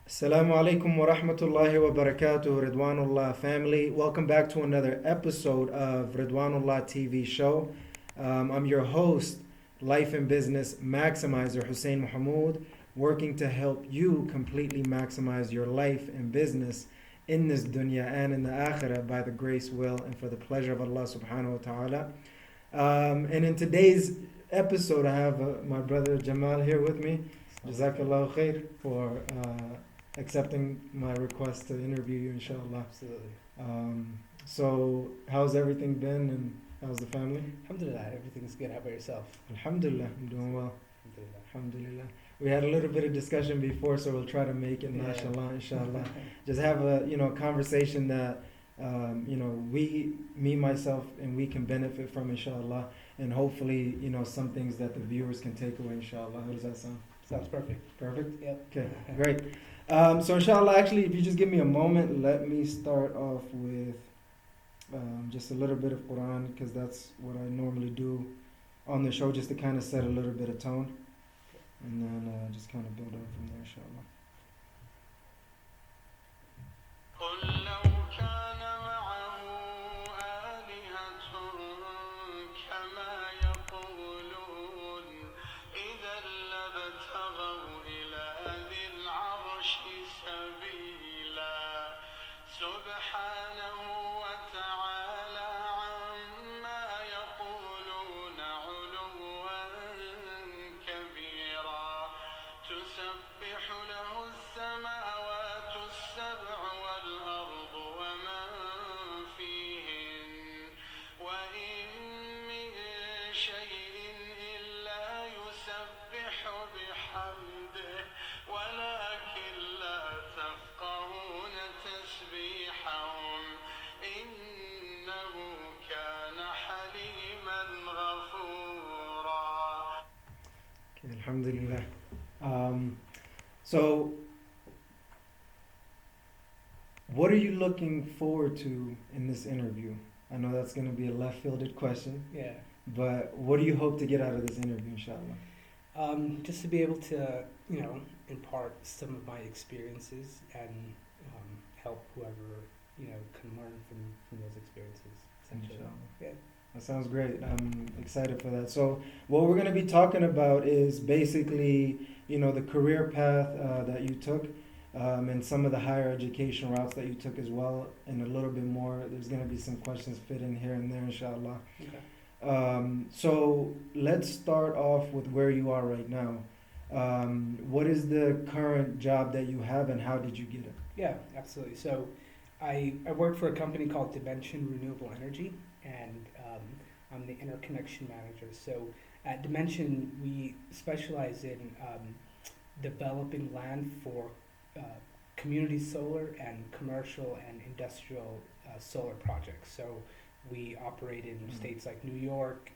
Assalamu alaikum wa rahmatullahi wa barakatuh, Ridwanullah family. Welcome back to another episode of Ridwanullah TV show. I'm your host, Life and Business Maximizer Hussein Mohamud, working to help you completely maximize your life and business in this dunya and in the akhirah by the grace, will, and for the pleasure of Allah subhanahu wa ta'ala. And in today's episode, I have my brother Jamal here with me. Jazakallah khair for accepting my request to interview you, inshallah. Absolutely. So, how's everything been and how's the family? Alhamdulillah, everything's good. How about yourself? Alhamdulillah, I'm doing well. Alhamdulillah. Alhamdulillah. We had a little bit of discussion before, so we'll try to make it, mashallah, inshallah. Just have a conversation that me, myself, and we can benefit from, inshallah, and hopefully some things that the viewers can take away, inshallah. How does that sound? Sounds perfect. Perfect. Yep. Okay, great. So inshallah, actually, if you just give me a moment, let me start off with just a little bit of Quran, because that's what I normally do on the show, just to kind of set a little bit of tone, and then just kind of build on from there, inshallah. Alhamdulillah. So, what are you looking forward to in this interview? I know that's going to be a left-fielded question. Yeah. But what do you hope to get out of this interview, inshallah? Just to be able to, impart some of my experiences and help whoever, can learn from those experiences, essentially. Inshallah. Yeah. That sounds great. I'm excited for that. So what we're going to be talking about is basically, the career path that you took, and some of the higher education routes that you took as well, and a little bit more. There's going to be some questions fit in here and there, inshallah. Okay. So let's start off with where you are right now. What is the current job that you have, and how did you get it? Yeah, absolutely. So I work for a company called Dimension Renewable Energy, and I'm the interconnection manager. So at Dimension, we specialize in developing land for community solar and commercial and industrial solar projects. So we operate in states like New York,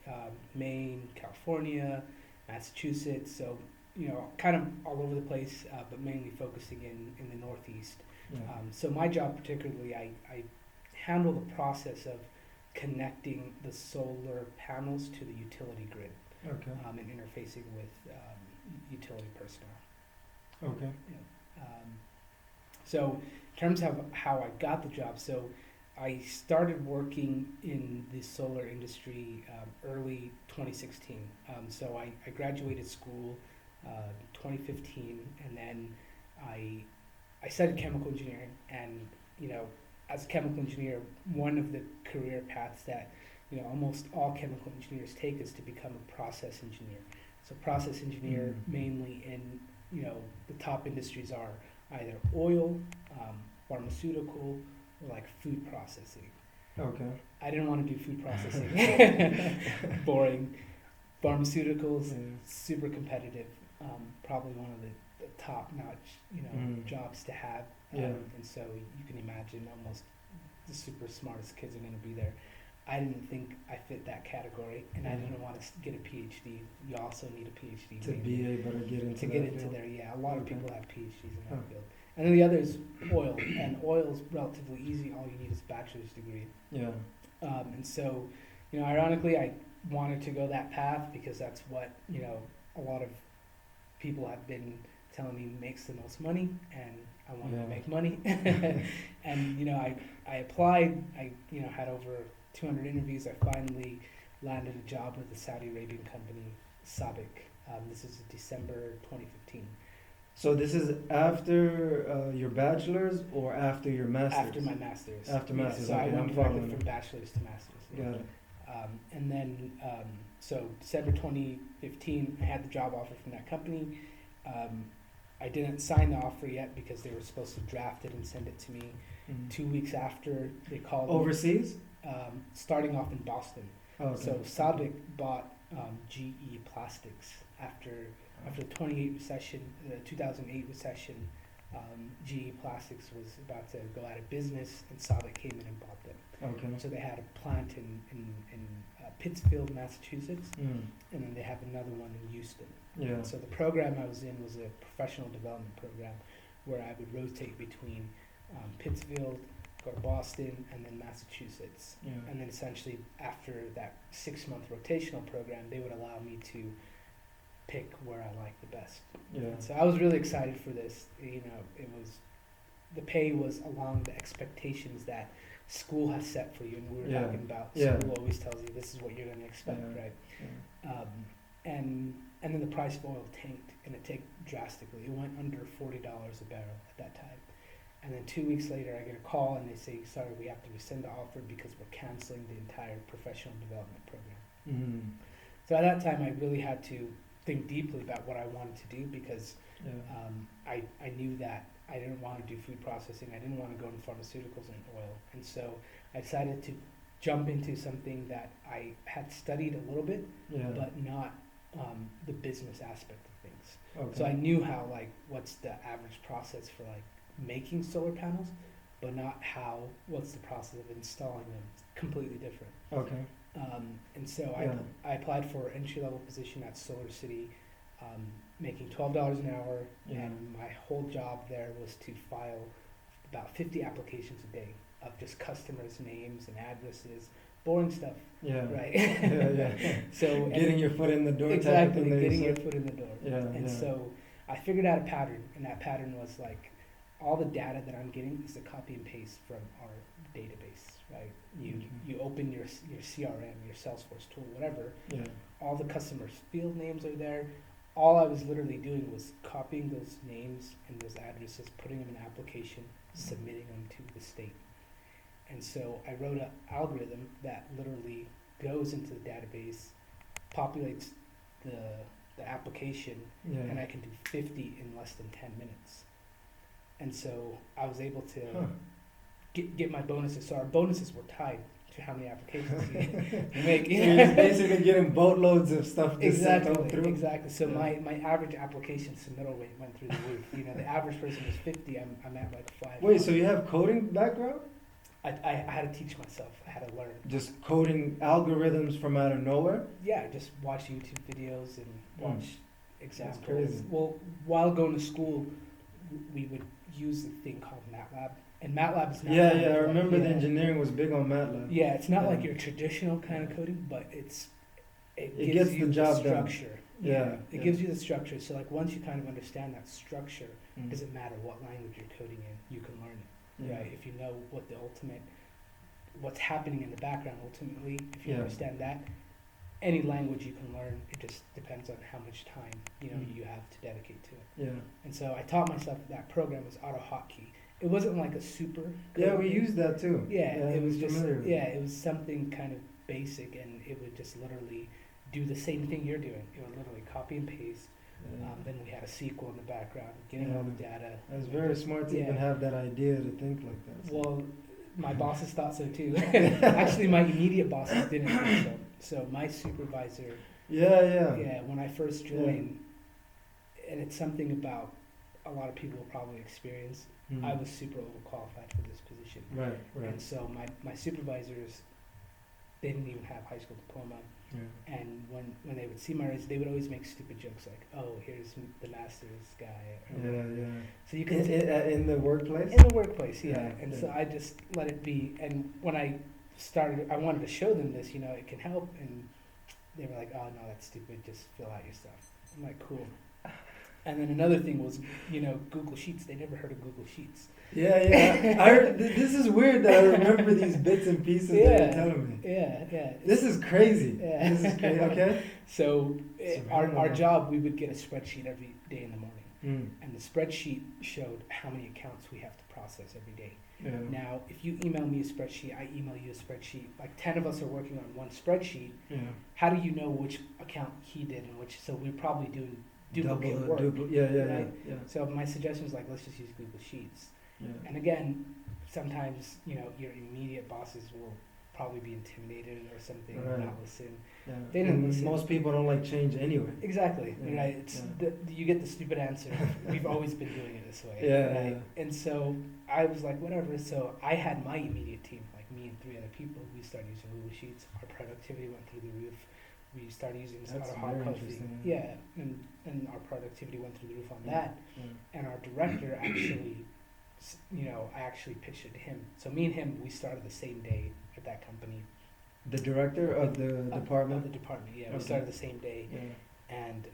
Maine, California, Massachusetts. So kind of all over the place, but mainly focusing in the Northeast. Yeah. So my job particularly, I handle the process of connecting the solar panels to the utility grid, Okay. and interfacing with utility personnel. Okay. Yeah. So in terms of how I got the job, so I started working in the solar industry early 2016. So I graduated school 2015, and then I studied chemical engineering, and as a chemical engineer, one of the career paths that almost all chemical engineers take is to become a process engineer. So process engineer mainly in the top industries are either oil, pharmaceutical, or like food processing. Okay. I didn't want to do food processing. Boring. Pharmaceuticals, super competitive. Probably one of the top-notch, jobs to have. And so you can imagine almost the super smartest kids are going to be there. I didn't think I fit that category, and I didn't want to get a PhD. You also need a PhD To be able to get into there. Yeah, a lot of people have PhDs in that field. And then the other is oil, and oil is relatively easy. All you need is a bachelor's degree. Yeah. And so, ironically, I wanted to go that path because that's what a lot of people have been telling me makes the most money, and I wanted Yeah. to make money. And I applied. I had over 200 interviews. I finally landed a job with the Saudi Arabian company Sabic. This is December 2015. So this is after your bachelor's or after your master's? After my master's. After Yeah, master's, so I okay, went I'm directly following. from bachelor's to master's. Yeah. Got it. And then, so December 2015, I had the job offer from that company. I didn't sign the offer yet because they were supposed to draft it and send it to me. Mhm. 2 weeks after, they called me, Overseas? starting off in Boston. Oh, okay. So Sabic bought GE Plastics after the 2008 recession. GE Plastics was about to go out of business, and Sabic came in and bought them. Okay. So they had a plant in Pittsfield, Massachusetts, Mm. and then they have another one in Houston. Yeah. So the program I was in was a professional development program where I would rotate between Pittsfield, go to Boston, and then Massachusetts. Yeah. And then essentially after that 6-month rotational program, they would allow me to pick where I liked the best. Yeah. So I was really excited for this. The pay was along the expectations that school has set for you, and we were Yeah. talking about Yeah. school always tells you this is what you're going to expect, Yeah. right? Yeah. And then the price of oil tanked, and it tanked drastically. It went under $40 a barrel at that time. And then 2 weeks later, I get a call, and they say, sorry, we have to rescind the offer because we're canceling the entire professional development program. Mm. So at that time, I really had to think deeply about what I wanted to do because Yeah. I knew that I didn't want to do food processing. I didn't want to go into pharmaceuticals and oil. And so I decided to jump into something that I had studied a little bit, Yeah. but not the business aspect of things. Okay. So I knew how, what's the average process for, making solar panels, but not what's the process of installing them. It's completely different. Okay. And so Yeah. I applied for an entry-level position at Solar City, making $12 an hour, Yeah. and my whole job there was to file about 50 applications a day of just customers' names and addresses, boring stuff, Yeah. right? Yeah. Yeah. So Getting your foot in the door. exactly, type of thing that you getting your said. foot in the door. Yeah. And Yeah. so I figured out a pattern, and that pattern was all the data that I'm getting is a copy and paste from our database, right? Okay. You open your CRM, your Salesforce tool, whatever. Yeah. All the customers' field names are there. All I was literally doing was copying those names and those addresses, putting them in an application, submitting them to the state. And so I wrote an algorithm that literally goes into the database, populates the application, Yeah. and I can do 50 in less than 10 minutes. And so I was able to Huh. get my bonuses. So our bonuses were tied to how many applications you make. So you're just basically getting boatloads of stuff just sent out through. Exactly. So Yeah. my average application submittal rate went through the roof. The average person was 50. I'm at 5. Wait, so you have coding background? I had to teach myself. I had to learn. Just coding algorithms from out of nowhere? Yeah, just watch YouTube videos and watch examples. crazy. Well, while going to school, we would use a thing called MATLAB. And MATLAB is not Yeah, kind yeah. I of remember the yeah. engineering was big on MATLAB. Yeah, it's not Yeah. like your traditional kind of coding, but it It gives gets you the job done. structure. Yeah, It yeah. gives you the structure. So once you kind of understand that structure, Mm. it doesn't matter what language you're coding in, you can learn it. Yeah. Right? If you know what's happening in the background ultimately, if you Yeah. understand that, any language you can learn, it just depends on how much time Mm. you have to dedicate to it. Yeah. And so I taught myself that program was AutoHotkey. It wasn't like a super Yeah, we code. used that too. Yeah, it I'm was just familiar with it. it was something kind of basic, and it would just literally do the same thing you're doing. It would literally copy and paste. Yeah. Then we had a SQL in the background, getting all the data. It was very smart to even Yeah. have that idea to think like that. So. Well, my bosses thought so too. Actually, my immediate bosses didn't think so. So my supervisor, Yeah. when I first joined, and it's something about a lot of people will probably experience. Mm. I was super overqualified for this position. Right. Right. And so my supervisors, they didn't even have high school diploma. Yeah. And when they would see my resume, they would always make stupid jokes like, "Oh, here's the master's guy." or Yeah. whatever. Yeah. So you can In the workplace. in the workplace, yeah. Yeah, And yeah. so I just let it be. And when I started, I wanted to show them this. It can help. And they were like, "Oh no, that's stupid. Just fill out your stuff." I'm like, "Cool." And then another thing was, Google Sheets. They never heard of Google Sheets. Yeah. I heard, this is weird that I remember these bits and pieces that you're telling me. Yeah. This is crazy. Yeah. This is crazy. Okay. So our job, we would get a spreadsheet every day in the morning. And the spreadsheet showed how many accounts we have to process every day. Yeah. Now, if you email me a spreadsheet, I email you a spreadsheet, like 10 of us are working on one spreadsheet, Yeah. how do you know which account he did and which? So we're probably doing duplicate work. Yeah. So my suggestion was like, let's just use Google Sheets. Yeah. And again, sometimes, your immediate bosses will probably be intimidated or something, Right. and not listen. Yeah. They didn't And listen. most people don't like change anyway. Exactly, Yeah, right? It's you get the stupid answer. We've always been doing it this way, Yeah, right? yeah. And so I was like, whatever. So I had my immediate team, like me and 3 other people. We started using Google Sheets. Our productivity went through the roof. We started using That's auto hot very posting. interesting. Yeah, and our productivity went through the roof on that. Yeah. And our director actually, I actually pitched it to him. So me and him, we started the same day at that company. The director of the department? Of the department, yeah. We Okay. started the same day. Yeah. And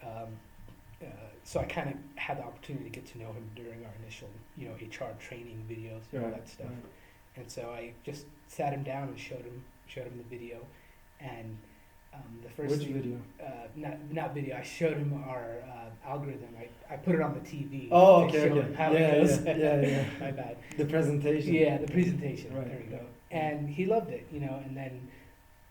so I kind of had the opportunity to get to know him during our initial, HR training videos and all that stuff. Right. And so I just sat him down and showed him the video. And the first Which thing, video? not video. I showed him our algorithm. I put it on the TV. Oh, to okay, show okay. him how it goes. Yeah. My bad. The presentation. Yeah, the presentation. Right. There we go. And he loved it, and then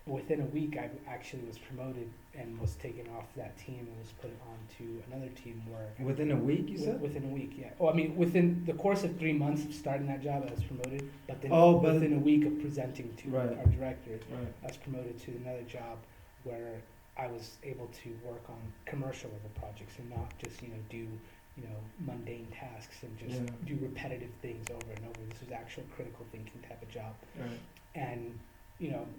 within a week I actually was promoted and was taken off that team and was put onto another team where Within a week, you said? within a week, yeah. Well, I mean, within the course of 3 months of starting that job, I was promoted. But then within a week of presenting to Right. our director, Right. I was promoted to another job where I was able to work on commercial level projects and not just do mundane tasks and just do repetitive things over and over. This was actual critical thinking type of job. Right. And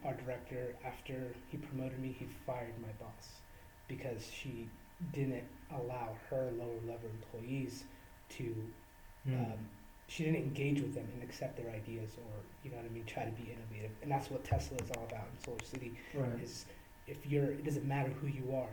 our director, after he promoted me, he fired my boss because she didn't allow her lower level employees to she didn't engage with them and accept their ideas or try to be innovative. And that's what Tesla is all about in Solar City. Right. Is it doesn't matter who you are.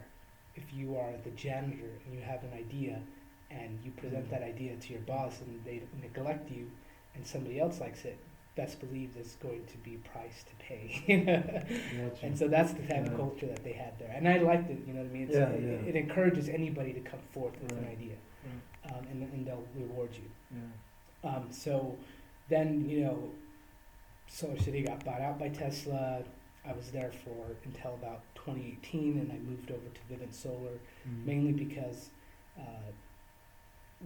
If you are the janitor and you have an idea and you present that idea to your boss and they neglect you and somebody else likes it, best believe there's going to be a price to pay. Gotcha. And so that's the type of culture that they had there. And I liked it, It encourages anybody to come forth with an idea. Right. And they'll reward you. Yeah. So then, Solar City got bought out by Tesla. I was there until about 2018, and I moved over to Vivint Solar, mainly because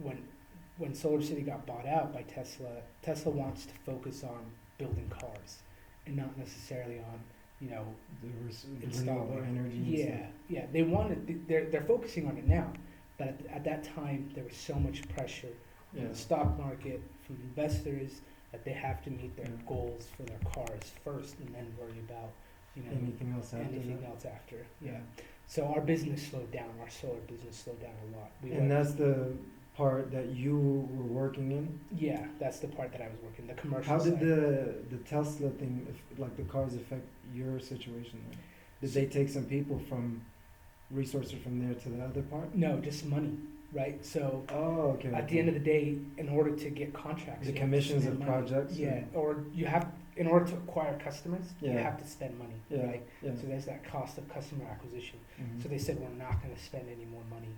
when Solar City got bought out by Tesla, Tesla wants to focus on building cars and not necessarily on, The installing renewable energy. And stuff. Yeah. They wanted. They're focusing on it now, but at that time there was so much pressure in the stock market from investors that they have to meet their goals for their cars first, and then worry about anything else after. Yeah. So our business slowed down. Our solar business slowed down a lot. And that's the part that you were working in? Yeah, that's the part that I was working, the commercial How side. did the Tesla thing, like the cars, affect your situation then? Did they take some people from resources from there to the other part? No, just money, right? So okay. at the end of the day, in order to get contracts, the you have to commissions spend of money. projects? Yeah, or you have, in order to acquire customers, you Yeah. have to spend money, Yeah. right? Yeah. So there's that cost of customer acquisition. Mhm. So they said, we're not going to spend any more money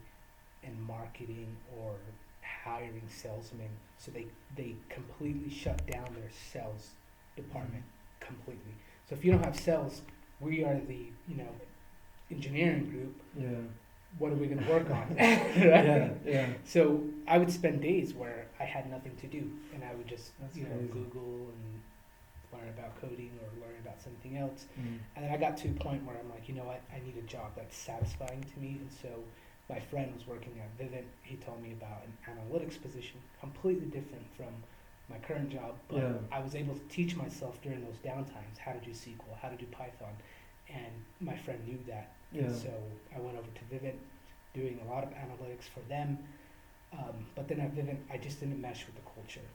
in marketing or hiring salesmen. So they completely shut down their sales department completely. So if you don't have sales, we are the engineering group. Yeah. What are we going to work on? Yeah. Yeah. So I would spend days where I had nothing to do, and I would just That's crazy. Google and learn about coding or learn about something else. Mm. And then I got to a point where I'm like, you know what, I need a job that's satisfying to me. And so my friend was working at Vivint. He told me about an analytics position, completely different from my current job. But Yeah. I was able to teach myself during those downtimes how to do SQL, how to do Python. And my friend knew that. Yeah. And so I went over to Vivint, doing a lot of analytics for them. But then at Vivint, I just didn't mesh with the culture.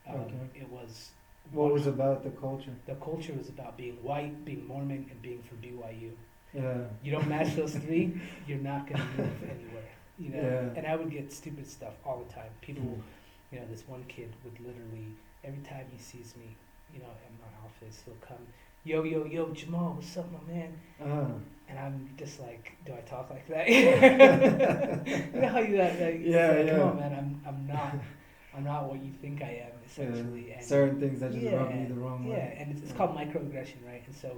Okay. It was... What was about the culture? The culture was about being white, being Mormon, and being from BYU. Yeah. You don't match those three, you're not going to move anywhere. you know. Yeah. And I would get stupid stuff all the time. People, Mm. you know, this one kid would literally, every time he sees me, you know, in my office, he'll come, yo, yo, yo, Jamal, what's up, my man? And I'm just like, do I talk like that? You know how you like, Yeah, like, yeah. come on, man, I'm not what you think I am, essentially. And certain things that just rub yeah, me the wrong yeah, way. and it's called microaggression, right? And so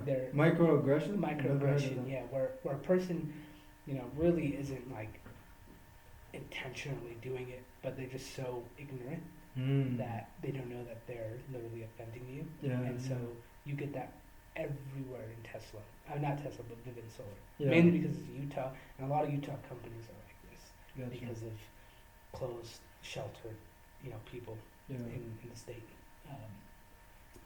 they're Microaggression? Never heard of microaggression, that. yeah, where a person, you know, really isn't like intentionally doing it, but they're just so ignorant Mm. that they don't know that they're literally offending you. Yeah. And so you get that everywhere in Tesla. Not Tesla, but Vivint Solar. Yeah. Mainly because it's Utah, and a lot of Utah companies are like this Gotcha. because of closed, sheltered, you know, people Yeah. in the state.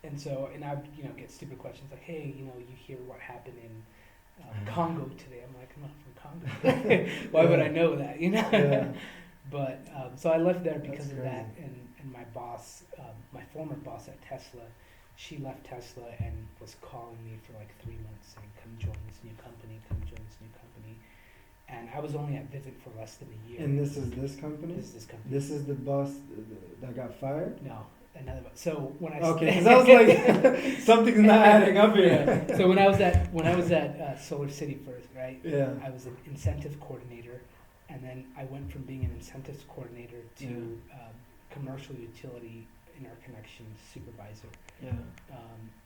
And so, and I, you know, get stupid questions like, hey, you know, you hear what happened in Congo today? I'm like, I'm not from Congo. Why would I know that? You know. Yeah. But so I left there because That's of that, crazy. and my boss, my former boss at Tesla, she left Tesla and was calling me for like 3 months saying, come join this new company, come join this new company. And I was only at Vivint for less than a year. And this is this company? This is this company. This is the boss that got fired? No, another one. So when I Okay, because I was like, something's not adding up here. Yeah. So when I was at Solar City first, right? Yeah. I was an incentive coordinator, and then I went from being an incentives coordinator to commercial utility interconnection supervisor. Yeah.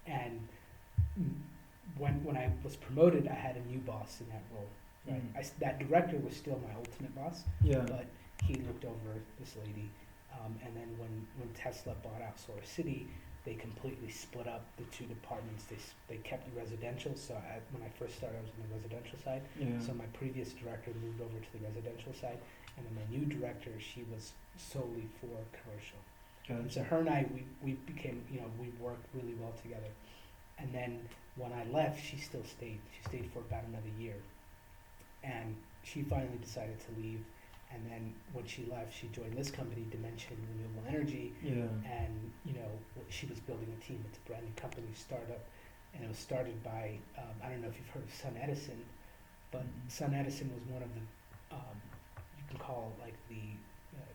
And when I was promoted, I had a new boss in that role. Right. Mm. That director was still my ultimate boss, Yeah. but he looked over this lady. And then when Tesla bought out Solar City, they completely split up the two departments. They kept the residential. So when I first started, I was on the residential side. Yeah. So my previous director moved over to the residential side, and then my new director, she was solely for commercial. And so her and I, we became, you know, we worked really well together. And then when I left, she still stayed. She stayed for about another year. And she finally decided to leave. And then when she left, she joined this company, Dimension Renewable Energy. Yeah. And, you know, she was building a team. It's a brand new company, startup. And it was started by, I don't know if you've heard of Sun Edison, but Sun Edison was one of the, you can call like the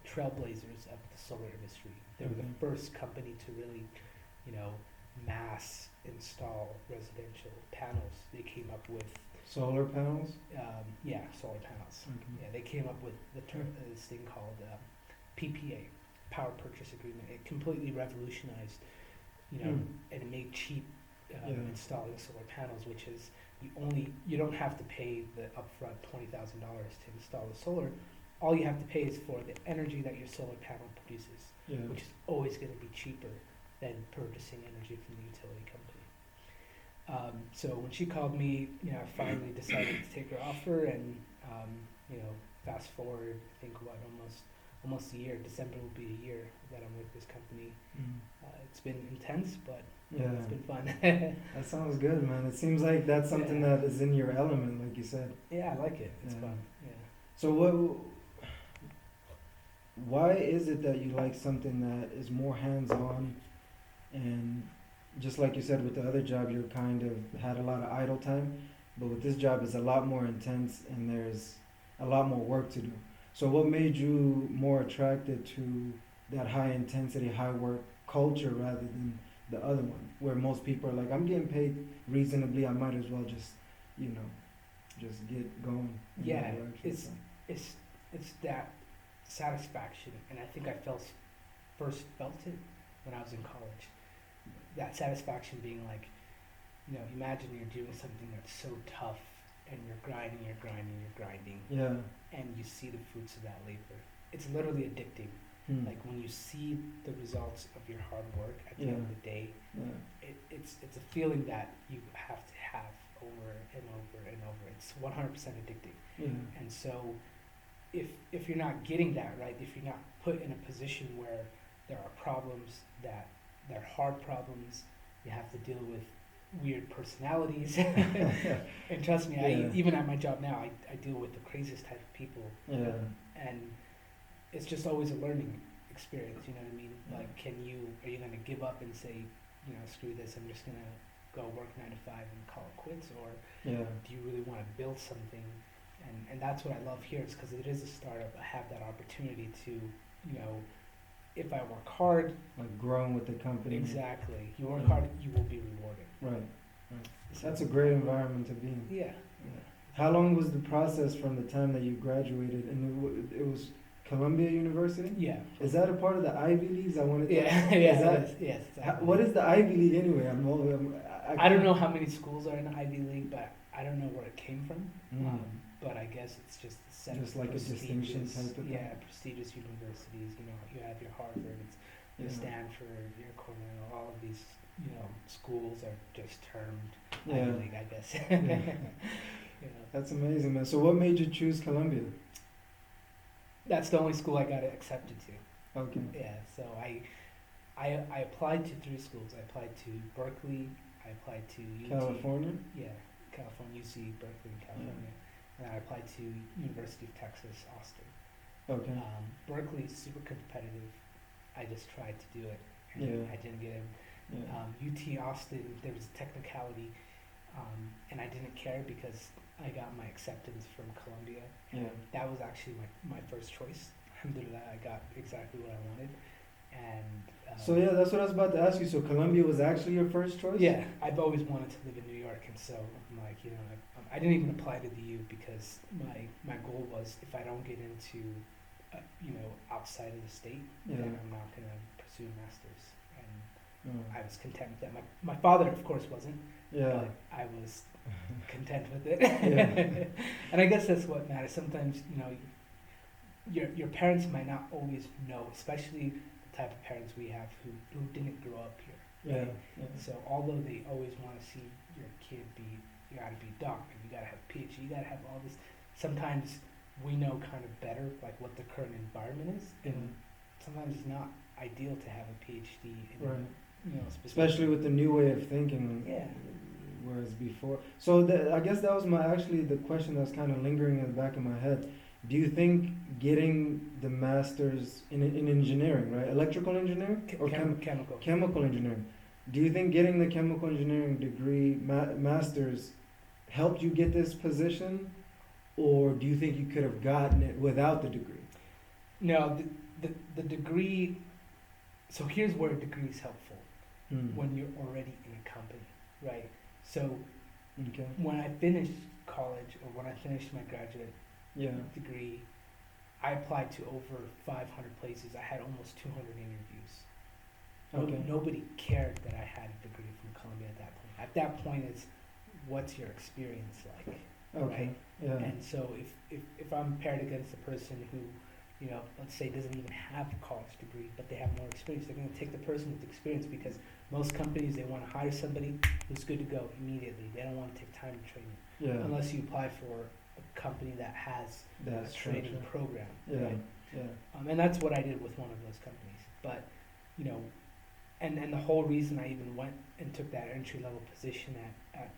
trailblazers of the solar industry. They were the first company to really, you know, mass install residential panels. They came up with Solar panels? solar panels. Okay. Yeah, they came up with the term, this thing called PPA, Power Purchase Agreement. It completely revolutionized, you know, and it made cheap installing solar panels, which is you don't have to pay the upfront $20,000 to install the solar. All you have to pay is for the energy that your solar panel produces, which is always going to be cheaper than purchasing energy from the utility company. So when she called me, you know, I finally decided to take her offer, and you know, fast forward, I think almost a year. December will be a year that I'm with this company. It's been intense, but it's been fun. That sounds good, man. It seems like that's something that is in your element, like you said. Yeah, I like it. It's fun. Yeah. So why is it that you like something that is more hands-on, and just like you said with the other job, you kind of had a lot of idle time, but with this job it's a lot more intense and there's a lot more work to do. So what made you more attracted to that high intensity, high work culture rather than the other one, where most people are like, I'm getting paid reasonably, I might as well just, you know, just get going. Yeah, it's that satisfaction, and I think I first felt it when I was in college. That satisfaction being like, you know, imagine you're doing something that's so tough, and you're grinding, Yeah. and you see the fruits of that labor. It's literally addicting. Like when you see the results of your hard work at the end of the day, it's a feeling that you have to have over and over and over. It's 100% addicting. And so if you're not getting that right, if you're not put in a position where there are problems that they're hard problems, you have to deal with weird personalities. And trust me, even at my job now, I deal with the craziest type of people. And it's just always a learning experience, you know what I mean? Like, are you going to give up and say, you know, screw this, I'm just going to go work 9 to 5 and call it quits? Or do you really want to build something And that's what I love here, is because it is a startup. I have that opportunity to, if I work hard. Like growing with the company. Exactly. You work hard, you will be rewarded. Right. So that's a great environment to be in. Yeah. How long was the process from the time that you graduated? And it was Columbia University? Yeah. Is that a part of the Ivy Leagues? I wanted to Yeah, yes. What is the Ivy League anyway? I don't know how many schools are in the Ivy League, but I don't know where it came from. Mm. But I guess it's just the set Just of like a distinction type of thing? Yeah, prestigious universities. You have your Harvard, your Stanford, your Cornell. All of these, schools are just termed Ivy League, I guess. That's amazing, man. So what made you choose Columbia? That's the only school I got accepted to. Okay. Yeah, so I applied to 3 schools. I applied to Berkeley, I applied to UT. California? Yeah, California, UC, Berkeley, in California. And I applied to University of Texas, Austin. Okay. Berkeley is super competitive. I just tried to do it, and I didn't get in. UT Austin, there was a technicality, and I didn't care because I got my acceptance from Columbia. And that was actually my first choice. Alhamdulillah, I got exactly what I wanted. And so that's what I was about to ask you. So Columbia was actually your first choice? Yeah, I've always wanted to live in New York, and so I'm like, I didn't even apply to the U because my goal was, if I don't get into, outside of the state, then I'm not gonna pursue a master's. And I was content with that. My father, of course, wasn't. But I was content with it. And I guess that's what matters. Sometimes, your parents might not always know, especially the type of parents we have who didn't grow up here. Right? So although they always want to see your kid you gotta be a doctor, you gotta have a PhD, you gotta have all this. Sometimes we know kind of better, like what the current environment is, and sometimes it's not ideal to have a PhD in, especially with the new way of thinking. Whereas before, so I guess that was the question that was kind of lingering in the back of my head. Do you think getting the master's in engineering, right, electrical engineering or chemical engineering? Do you think getting the chemical engineering degree, master's, helped you get this position, or do you think you could have gotten it without the degree? No, the degree. So here's where a degree is helpful when you're already in a company, right? So when I finished college, or when I finished my graduate degree, I applied to over 500 places. I had almost 200 interviews. Nobody cared that I had a degree from Columbia at that point. At that point, it's what's your experience like, right? And so if I'm paired against a person who, let's say doesn't even have a college degree, but they have more experience, they're going to take the person with experience, because most companies, they want to hire somebody who's good to go immediately. They don't want to take time to train you, unless you apply for a company that has a training program. Right? And that's what I did with one of those companies. But, and the whole reason I even went and took that entry-level position at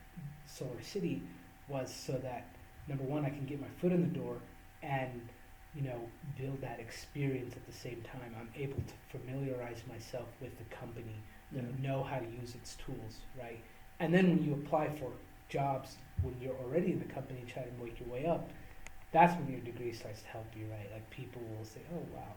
Solar City was so that, number one, I can get my foot in the door and, build that experience at the same time. I'm able to familiarize myself with the company, know how to use its tools, right? And then when you apply for jobs, when you're already in the company and try to make your way up, that's when your degree starts to help you, right? Like people will say, oh wow,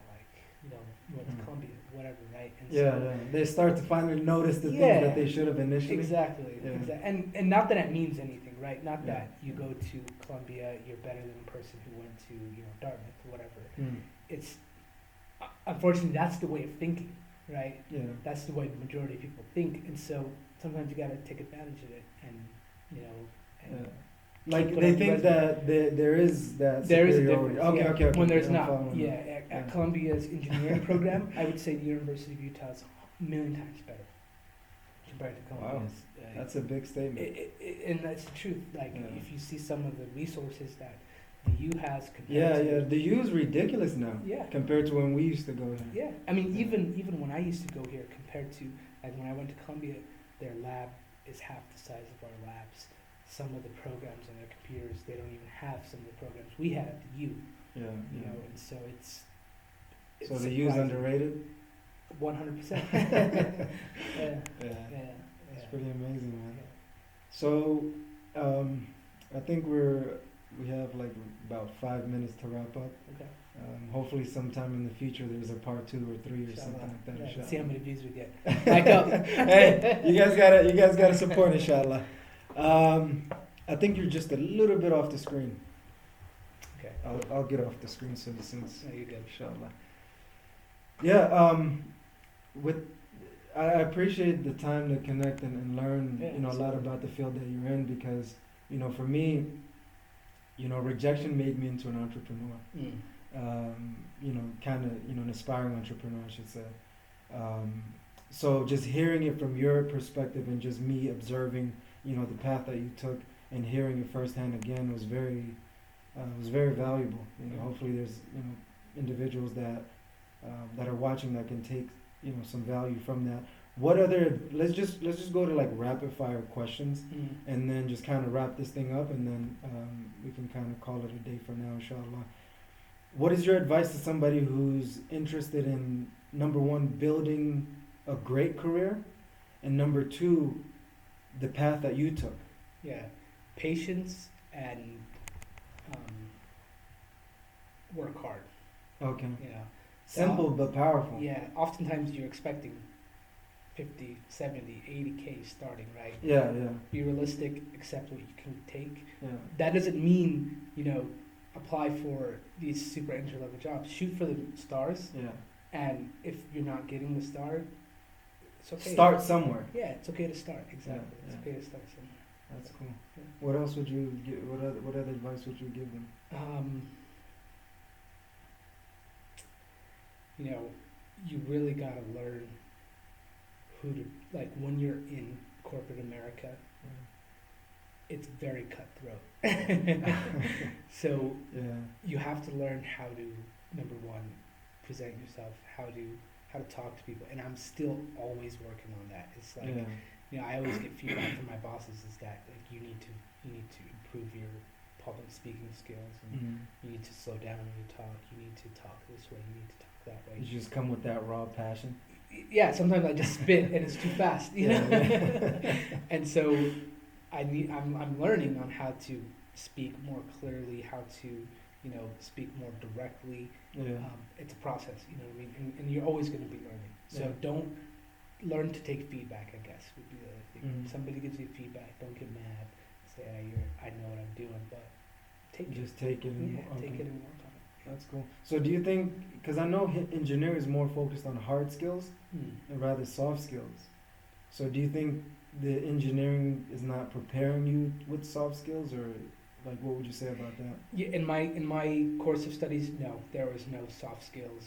you went to Columbia, whatever, right? And they start to finally notice the things that they should have initially. Exactly. And not that it means anything, right? Not that you go to Columbia, you're better than a person who went to Dartmouth or whatever. It's unfortunately that's the way of thinking, right? That's the way the majority of people think, and so sometimes you got to take advantage of it, and like they think that there is that there is a superiority. difference. Okay. When there's not, at Columbia's engineering program, I would say the University of Utah is a million times better compared to Columbia's. Wow, that's a big statement. And that's the truth. Like if you see some of the resources that the U has compared to the U is ridiculous now. Compared to when we used to go here. Yeah, I mean even when I used to go here compared to like when I went to Columbia, their lab is half the size of our labs. Some of the programs on their computers, they don't even have some of the programs we had at the U. And so it's so the U is underrated. 100%. That's pretty amazing, man. So, I think we're we have like about 5 minutes to wrap up. Okay. Hopefully, sometime in the future, there's a part 2 or 3 or Inshallah. something like that. Yeah, Inshallah. see how many views we get. Back up. Hey, you guys gotta support, inshallah. I think you're just a little bit off the screen. Okay. I'll get off the screen since No, you're good. inshallah. Yeah. I appreciate the time to connect and learn, Yeah, a lot absolutely. about the field that you're in, because, for me, rejection made me into an entrepreneur. Kind of, an aspiring entrepreneur, I should say. So just hearing it from your perspective and just me observing, the path that you took and hearing it firsthand again was very valuable. Hopefully there's, individuals that are watching that can take, some value from that. What other, let's just go to like rapid fire questions and then just kind of wrap this thing up, and then we can kind of call it a day for now, inshallah. What is your advice to somebody who's interested in, number one, building a great career, and number two, the path that you took? Yeah, patience and work hard. Okay. So, Simple but powerful. yeah, oftentimes you're expecting 50, 70, 80K starting, right? Yeah. Be realistic, accept what you can take. Yeah. That doesn't mean, apply for these super entry level jobs. Shoot for the stars, Yeah. and if you're not getting the star, it's okay. Start somewhere. Yeah, it's okay to start. Exactly. Yeah, It's okay to start somewhere. That's cool. Yeah. What else would you give? What other advice would you give them? You really got to learn who to, like, when you're in corporate America, it's very cutthroat. So Yeah. you have to learn how to, number one, present yourself, how to talk to people, and I'm still always working on that. It's like, Yeah. I always get feedback from my bosses is that, like, you need to improve your public speaking skills, and you need to slow down when you talk. You need to talk this way. You need to talk that way. You just come with that raw passion. Yeah, sometimes I just spit and it's too fast, you know. And so I'm learning on how to speak more clearly, how to speak more directly. Yeah. It's a process, you know what I mean, and you're always going to be learning. So Yeah. don't learn to take feedback, I guess, would be the other thing. Mhm. Somebody gives you feedback, don't get mad. Say, I know what I'm doing, but take Just take it. And, take okay. it and work on it. That's cool. So do you think, because I know engineering is more focused on hard skills and rather soft skills. So do you think the engineering is not preparing you with soft skills, or like what would you say about that? Yeah, in my course of studies, no, there was no soft skills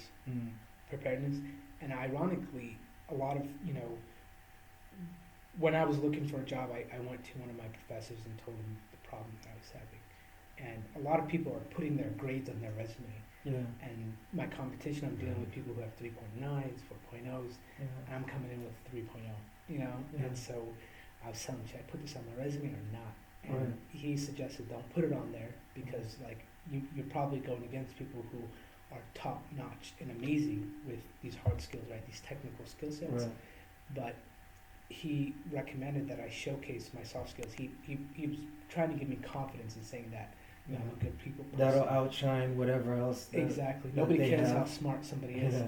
preparedness, and ironically, a lot of when I was looking for a job, I went to one of my professors and told him the problem that I was having, and a lot of people are putting their grades on their resume, Yeah. and my competition, I'm dealing with people who have 3.9s, 4.0s, and Yeah. I'm coming in with 3.0, Yeah. and so I was telling him, should I put this on my resume or not? And Right. he suggested don't put it on there because you're probably going against people who are top notch and amazing with these hard skills, right? These technical skill sets. Right. But he recommended that I showcase my soft skills. He was trying to give me confidence in saying that I'm a good people person. That'll outshine whatever else. Exactly. that Nobody they cares have. how smart somebody is. Yeah.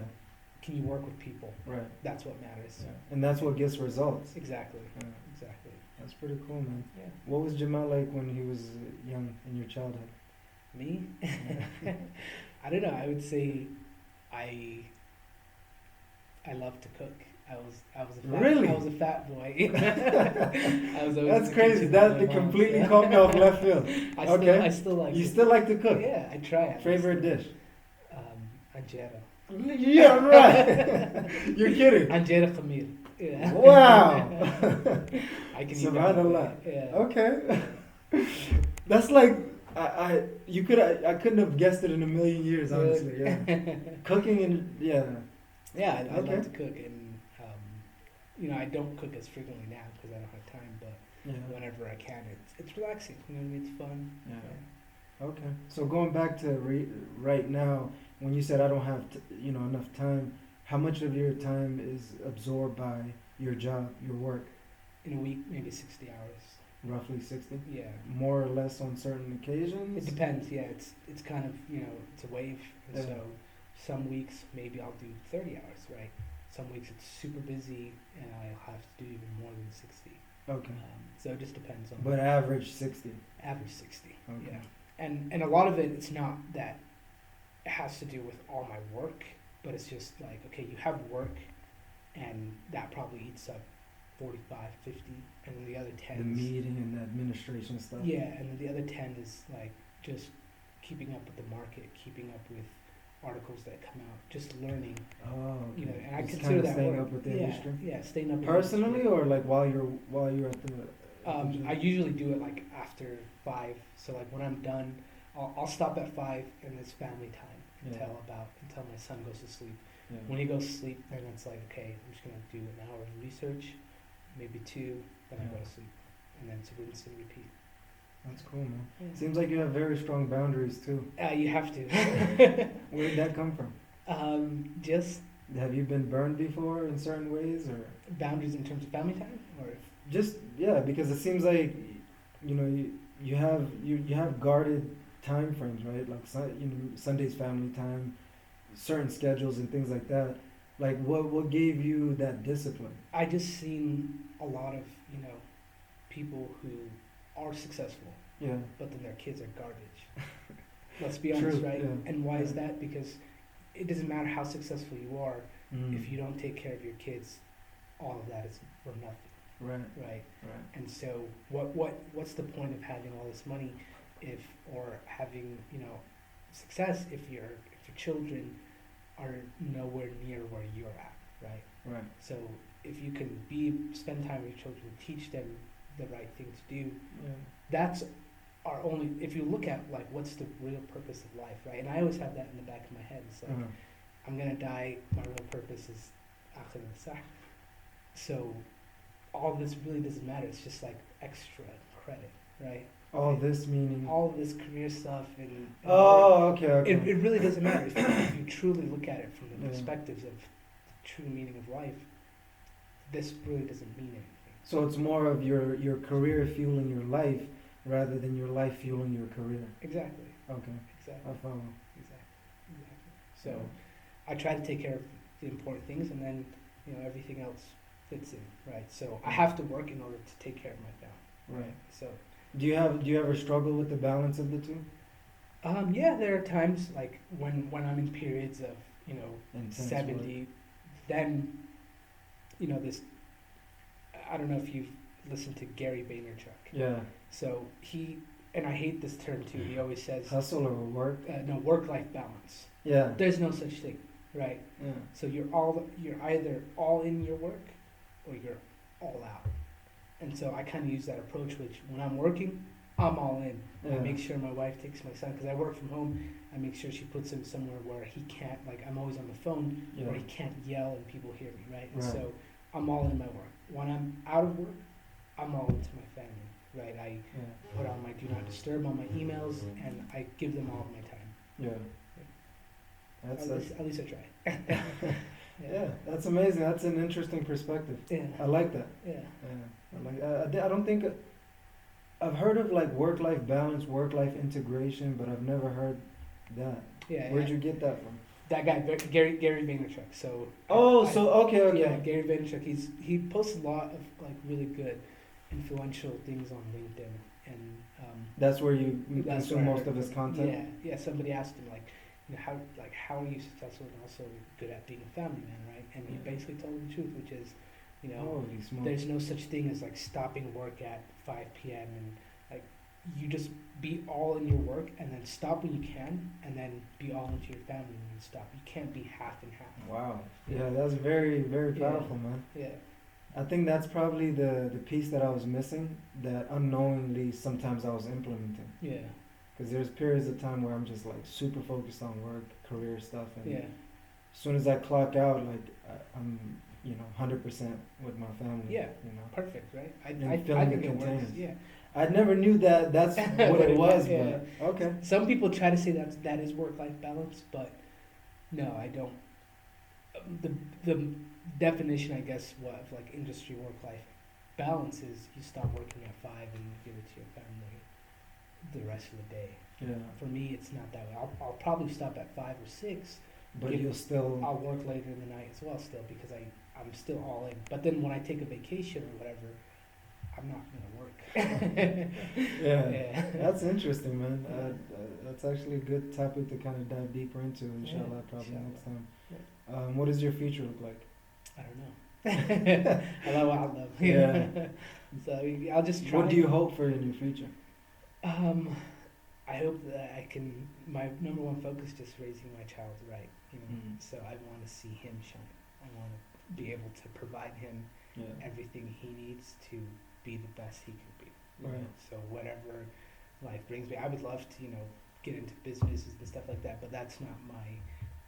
Can you work with people? Right. That's what matters. Yeah. And that's what gets results. Exactly. Yeah. Exactly. That's pretty cool, man. Yeah. What was Jamal like when he was young in your childhood? Me? I don't know. I would say I love to cook. I was a fat boy. I was always That's in the crazy. kitchen That with they my mom. completely caught me off left field. I still like You it. still like to cook? Yeah, I try it. Favorite dish? Anjera. Yeah, right. You're kidding. Anjera khamir. Yeah. Wow. I can eat that. Subhanallah. Yeah. Okay. That's like I couldn't have guessed it in a million years, honestly. Yeah. Cooking and Yeah, I Okay. love to cook, and I don't cook as frequently now because I don't have time. But yeah. whenever I can, it's relaxing. You know what I mean? It's fun. Yeah. Okay. So going back to right now, when you said I don't have enough time, how much of your time is absorbed by your job, your work? In a week, maybe 60 hours. Roughly 60? Yeah. More or less on certain occasions? It depends. Yeah, it's kind of, it's a wave, and Yeah. so some weeks maybe I'll do 30 hours, right? Some weeks it's super busy and I'll have to do even more than 60. Okay. So it just depends on. But average 60? Average 60. Okay. Yeah. And a lot of it's not that it has to do with all my work, but it's just like, okay, you have work and that probably eats up 45, 50, and then the other 10 The meeting and the administration stuff? yeah, and then the other 10 is like just keeping up with the market, keeping up with articles that come out, just learning, Oh, okay. and I Just consider kinda that staying work. up with the Yeah, industry? yeah, staying up with the Personally, industry. or like while you're at the I usually do it like after 5, so like when I'm done, I'll stop at 5 and it's family time Yeah. until my son goes to sleep. Yeah. When he goes to sleep, then it's like, okay, I'm just gonna do an hour of research, maybe 2, then I go Yeah. to sleep, and then it's rinse and repeat. That's cool, man. Yeah. Seems like you have very strong boundaries too. You have to. Where did that come from? Just Have you been burned before in certain ways, or boundaries in terms of family time, or just because it seems like you have guarded time frames, right? Like Sunday's family time, certain schedules and things like that. Like what gave you that discipline? I just seen a lot of people who are successful, Yeah. but then their kids are garbage. Let's be honest, True, right? yeah. And why is Yeah. that? Because it doesn't matter how successful you are Mm. if you don't take care of your kids. All of that is for nothing, Right. right? Right. And so, what's the point of having all this money, or having success if your children are nowhere near where you're at, right? Right. So if you can spend time with your children, teach them the right thing to do, Yeah. that's our only. If you look at like what's the real purpose of life, right? And I always have that in the back of my head. It's like Uh-huh. I'm gonna die. My real purpose is Akhirah. So all this really doesn't matter. It's just like extra credit, right? All this meaning. All this career stuff and Oh, okay, okay. it really doesn't matter if you truly look at it from the Yeah. perspectives of the true meaning of life. This really doesn't mean anything. So it's more of your career fueling your life rather than your life fueling your career. Exactly. Okay, Exactly. I follow. Exactly. So I try to take care of the important things, and then everything else fits in, right? So I have to work in order to take care of my family. Right. So Do you ever struggle with the balance of the two? yeah, there are times like when I'm in periods of Intense 70, then this. I don't know if you've listened to Gary Vaynerchuk. Yeah. So and I hate this term too. He always says, Hustle or work? no, work-life balance. Yeah. There's no such thing, right? Yeah. So you're either all in your work or you're all out. And so I kind of use that approach, which when I'm working, I'm all in. Yeah. I make sure my wife takes my son, because I work from home. I make sure she puts him somewhere where he can't, like I'm always on the phone, Yeah. where he can't yell and people hear me, right? And Right. so I'm all in my work. When I'm out of work, I'm all into my family, right? I Yeah. put on my do not disturb on my emails, and I give them all of my time. Yeah. That's At least I try. yeah. That's amazing. That's an interesting perspective. Yeah. I like that. Yeah. Yeah. I don't think I've heard of like work-life balance, work-life integration, but I've never heard that. Yeah. Where'd you get that from? That guy, Gary Vaynerchuk. So. Okay. Yeah, Gary Vaynerchuk. He posts a lot of like really good, influential things on LinkedIn, and That's where you that's consume where I most heard of his it. content. Yeah. Somebody asked him how are you successful and also good at being a family man, right? And he Yeah. basically told him the truth, which is, Holy smokes. there's no such thing as like stopping work at 5 p.m. and like you just be all in your work and then stop when you can and then be all into your family when you stop. You can't be half and half. Wow. Yeah, that's very, very Yeah. powerful, man. Yeah. I think that's probably the piece that I was missing, that unknowingly sometimes I was implementing. Yeah. Because there's periods of time where I'm just like super focused on work, career stuff, and Yeah. as soon as I clock out, like I'm 100% with my family. Yeah. You know. Perfect, right? I filling think the it works. containers. Yeah. I never knew that that's what it was, Yeah. but okay. Some people try to say that is work-life balance, but no, I don't. The definition, I guess, of like industry work-life balance is you stop working at 5 and you give it to your family the rest of the day. Yeah. For me, it's not that way. I'll probably stop at 5 or 6. But give- you'll still. I'll work later in the night as well still because I'm still all in. But then when I take a vacation or whatever, I'm not gonna work. Yeah. Yeah. That's interesting, man. That's actually a good topic to kind of dive deeper into, inshallah, probably inshallah. next time. Yeah. What does your future look like? I don't know. Hello, Allah. Yeah. So I'll just try. What do you hope for in your future? I hope that I can. My number one focus is just raising my child right. You know, so I want to see him shine. I want to be able to provide him everything he needs to be the best he can be. You know? So whatever life brings me, I would love to, get into businesses and stuff like that. But that's not my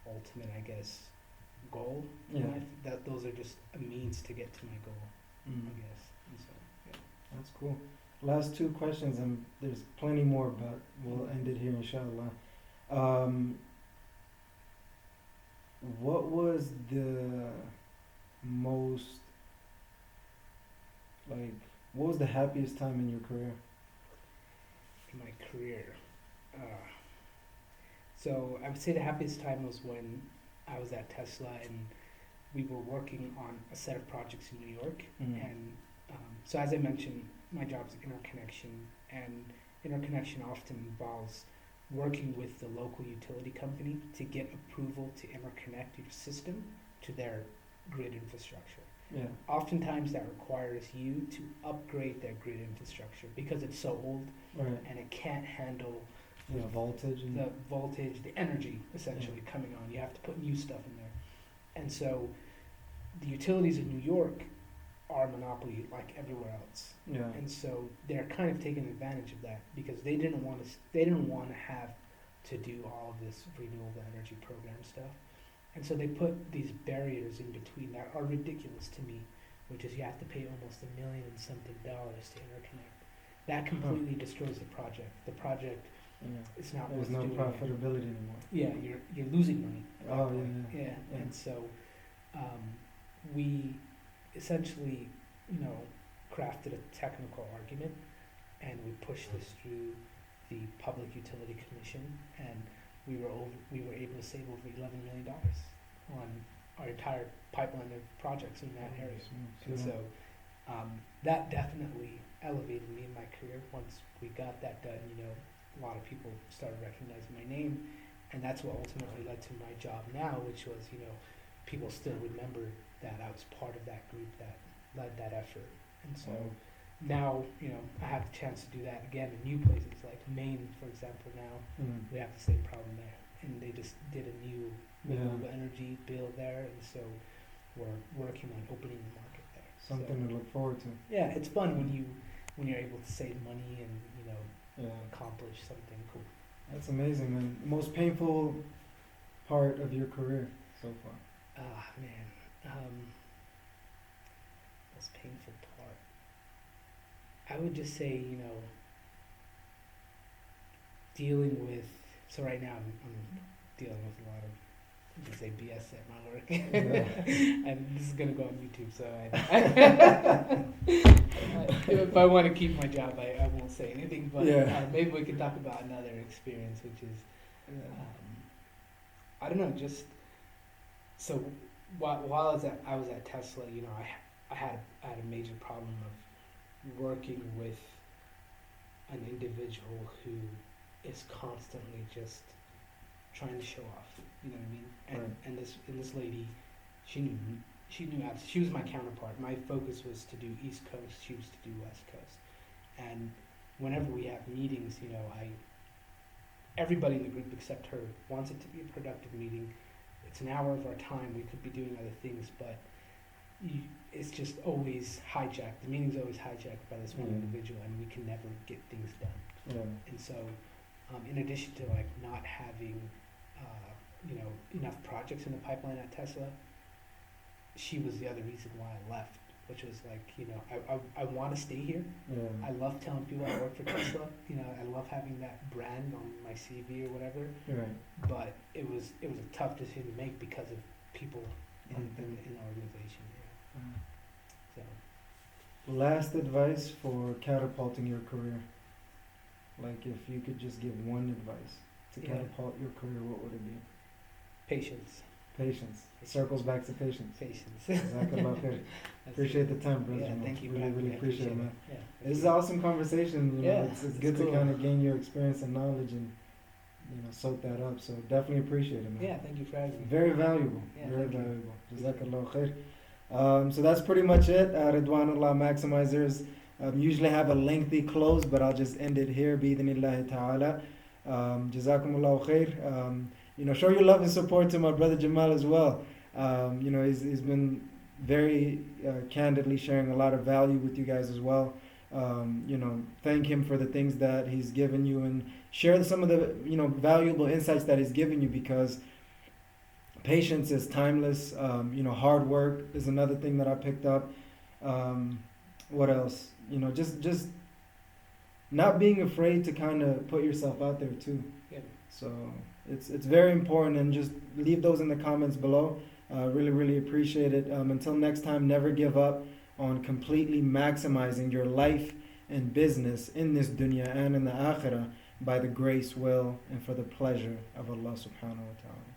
ultimate, I guess, goal in life. That those are just a means to get to my goal, I guess. And so, That's cool. Last two questions, and there's plenty more, but we'll end it here, inshallah. What was the most, what was the happiest time in your career? in my career. So I would say the happiest time was when I was at Tesla and we were working on a set of projects in New York. And so as I mentioned, my job is interconnection, and interconnection often involves working with the local utility company to get approval to interconnect your system to their grid infrastructure. Yeah. Oftentimes that requires you to upgrade their grid infrastructure because it's so old Right. and it can't handle Yeah, voltage and the voltage, the energy essentially coming on. You have to put new stuff in there. And so the utilities in New York are a monopoly like everywhere else. yeah. And so they're kind of taking advantage of that because they didn't want to have to do all of this renewable energy program stuff. And so they put these barriers in between that are ridiculous to me, which is you have to pay almost $1 million and something to interconnect. That completely destroys the project. The project is not There's worth no doing. profitability anymore. Yeah, you're losing money. at that Oh, point. yeah. Yeah. And so we essentially, crafted a technical argument, and we pushed this through the Public Utility Commission, and we were able to save over $11 million on our entire pipeline of projects in that area. And so that definitely elevated me in my career. Once we got that done, a lot of people started recognizing my name, and that's what ultimately led to my job now, which was, people still remember that I was part of that group that led that effort. And so now, I have the chance to do that again in new places, like Maine, for example. Now we have the same problem there, and they just did a new renewable energy bill there, and so we're working on opening the market there. Something to look forward to. Yeah, it's fun when you're able to save money and Yeah. accomplish something cool. That's amazing, man. Most painful part of your career so far? Ah, man. Most painful part. I would just say, dealing with. So right now, I'm dealing with a lot of, you can say, BS at my work, and this is gonna go on YouTube. So if I want to keep my job, I won't say anything. But maybe we could talk about another experience, which is, I don't know, just so while I was at Tesla, I had a major problem of working with an individual who is constantly just trying to show off. You know what I mean? And this lady, she knew she was my counterpart. My focus was to do East Coast. She was to do West Coast. And whenever we have meetings, everybody in the group except her wants it to be a productive meeting. It's an hour of our time. We could be doing other things, but it's just always hijacked. The meeting's always hijacked by this one individual, and we can never get things done. And so, in addition to not having, enough projects in the pipeline at Tesla, she was the other reason why I left. Which was I want to stay here. I love telling people I work for Tesla. I love having that brand on my CV or whatever. But it was a tough decision to make because of people in the organization. So Last advice for catapulting your career. Like if you could just give one advice to Yeah. catapult your career, what would it be? Patience. Patience. It circles back to patience. Patience. Jazakallah khair. That's Appreciate it. the time, brother. Yeah, Jamal. thank you. for Really, having really me. I appreciate it, man. Yeah, This is an awesome conversation. You know, Yeah, it's it's good cool. to kind of gain your experience and knowledge and soak that up. So definitely appreciate it, man. Yeah, thank you for having me. Very valuable. Yeah, Very thank you. valuable. Jazakallah khair. So that's pretty much it. Ridwanullah Maximizers usually have a lengthy close, but I'll just end it here. Bi-idhnillahi ta'ala. Jazakumullahu khair. Show your love and support to my brother Jamal as well. He's been very candidly sharing a lot of value with you guys as well. Thank him for the things that he's given you and share some of the valuable insights that he's given you, because patience is timeless. Hard work is another thing that I picked up. What else? Just not being afraid to kind of put yourself out there too. Yeah. So it's very important, and just leave those in the comments below. Really, really appreciate it. Until next time, never give up on completely maximizing your life and business in this dunya and in the akhirah by the grace, will, and for the pleasure of Allah subhanahu wa ta'ala.